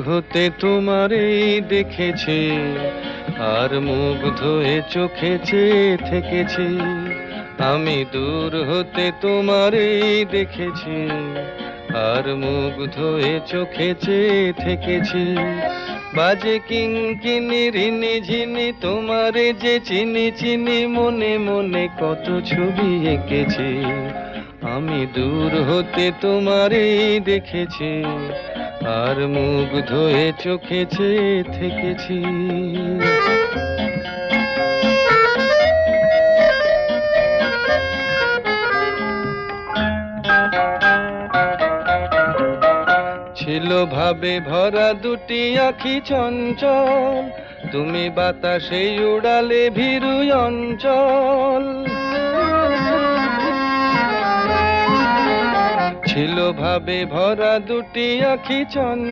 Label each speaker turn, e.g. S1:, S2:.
S1: হতে তোমারই দেখেছি, আর মুগ্ধ হয়ে চোখে চেয়ে থেকেছি। আমি দূর হতে তোমারই দেখেছি, আর মুগ্ধ হয়ে চোখে চেয়ে থেকেছি। বাজে কিঙ্কিনি রিনি ঝিনি তোমারে যে চিনি চিনি, মনে মনে কত ছবি এঁকেছি। আমি দূর হতে তোমারই দেখেছি, আর মুগ্ধ হয়ে চোখে চেয়ে থেকেছি। ছিল ভাবে ভরা দুটি আঁখি চঞ্চল, তুমি বাতাসে উড়ালে ভীরু অঞ্চল। ছিল ভাবে ভরা দুটি আঁখি চঞ্চল।